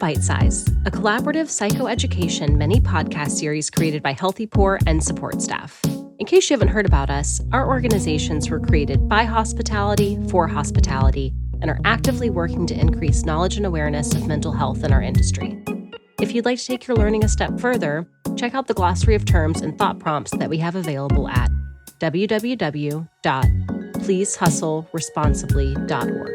Bite Size, a collaborative psychoeducation mini-podcast series created by Healthy Poor and support staff. In case you haven't heard about us, our organizations were created by hospitality, for hospitality, and are actively working to increase knowledge and awareness of mental health in our industry. If you'd like to take your learning a step further, check out the glossary of terms and thought prompts that we have available at www.pleasehustleresponsibly.org.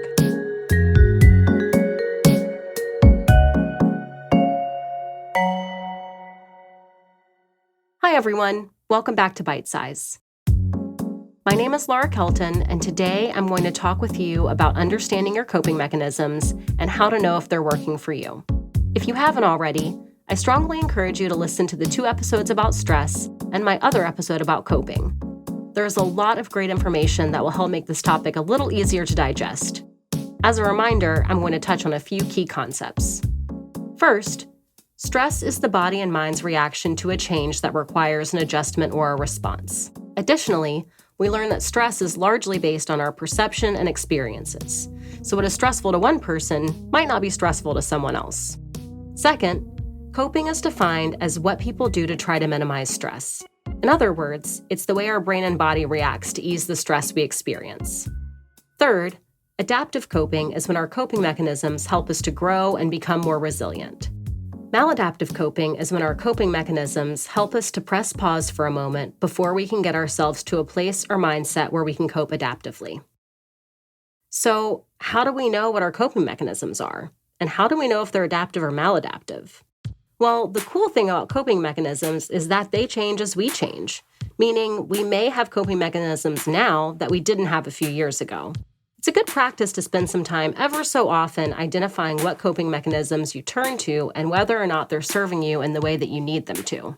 Hi, everyone. Welcome back to Bite Size. My name is Kelton, and today I'm going to talk with you about understanding your coping mechanisms and how to know if they're working for you. If you haven't already, I strongly encourage you to listen to the 2 episodes about stress and my other episode about coping. There's a lot of great information that will help make this topic a little easier to digest. As a reminder, I'm going to touch on a few key concepts. First, stress is the body and mind's reaction to a change that requires an adjustment or a response. Additionally, we learn that stress is largely based on our perception and experiences. So what is stressful to one person might not be stressful to someone else. Second, coping is defined as what people do to try to minimize stress. In other words, it's the way our brain and body reacts to ease the stress we experience. Third, adaptive coping is when our coping mechanisms help us to grow and become more resilient. Maladaptive coping is when our coping mechanisms help us to press pause for a moment before we can get ourselves to a place or mindset where we can cope adaptively. So, how do we know what our coping mechanisms are? And how do we know if they're adaptive or maladaptive? Well, the cool thing about coping mechanisms is that they change as we change, meaning we may have coping mechanisms now that we didn't have a few years ago. It's a good practice to spend some time ever so often identifying what coping mechanisms you turn to and whether or not they're serving you in the way that you need them to.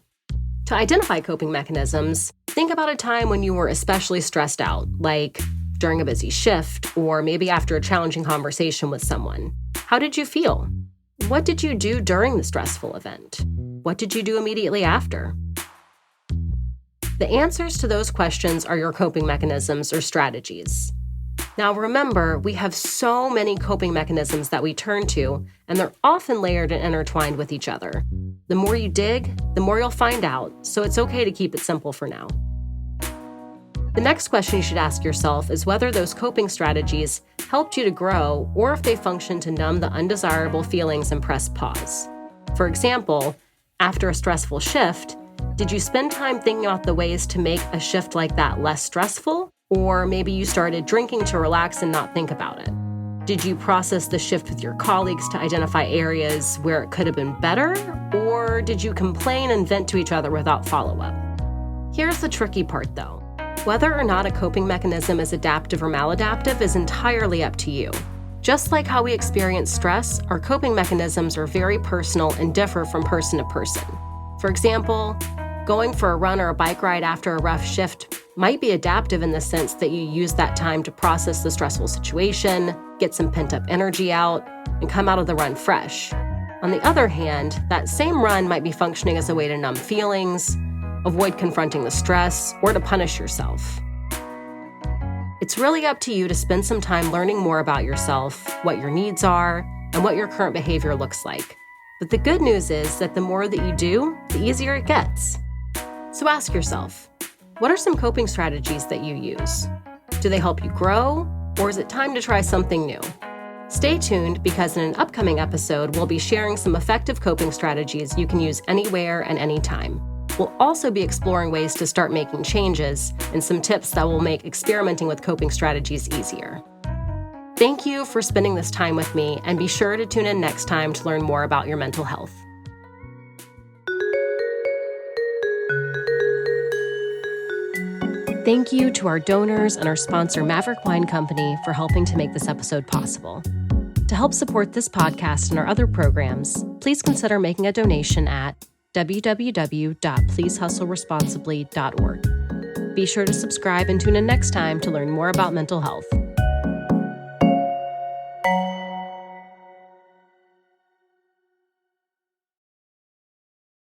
To identify coping mechanisms, think about a time when you were especially stressed out, like during a busy shift or maybe after a challenging conversation with someone. How did you feel? What did you do during the stressful event? What did you do immediately after? The answers to those questions are your coping mechanisms or strategies. Now remember, we have so many coping mechanisms that we turn to, and they're often layered and intertwined with each other. The more you dig, the more you'll find out, so it's okay to keep it simple for now. The next question you should ask yourself is whether those coping strategies helped you to grow or if they function to numb the undesirable feelings and press pause. For example, after a stressful shift, did you spend time thinking about the ways to make a shift like that less stressful? Or maybe you started drinking to relax and not think about it. Did you process the shift with your colleagues to identify areas where it could have been better? Or did you complain and vent to each other without follow-up? Here's the tricky part, though. Whether or not a coping mechanism is adaptive or maladaptive is entirely up to you. Just like how we experience stress, our coping mechanisms are very personal and differ from person to person. For example, going for a run or a bike ride after a rough shift might be adaptive in the sense that you use that time to process the stressful situation, get some pent-up energy out, and come out of the run fresh. On the other hand, that same run might be functioning as a way to numb feelings, avoid confronting the stress, or to punish yourself. It's really up to you to spend some time learning more about yourself, what your needs are, and what your current behavior looks like. But the good news is that the more that you do, the easier it gets. So ask yourself, what are some coping strategies that you use? Do they help you grow, or is it time to try something new? Stay tuned because in an upcoming episode, we'll be sharing some effective coping strategies you can use anywhere and anytime. We'll also be exploring ways to start making changes and some tips that will make experimenting with coping strategies easier. Thank you for spending this time with me, and be sure to tune in next time to learn more about your mental health. Thank you to our donors and our sponsor, Maverick Wine Company, for helping to make this episode possible. To help support this podcast and our other programs, please consider making a donation at www.pleasehustleresponsibly.org. Be sure to subscribe and tune in next time to learn more about mental health.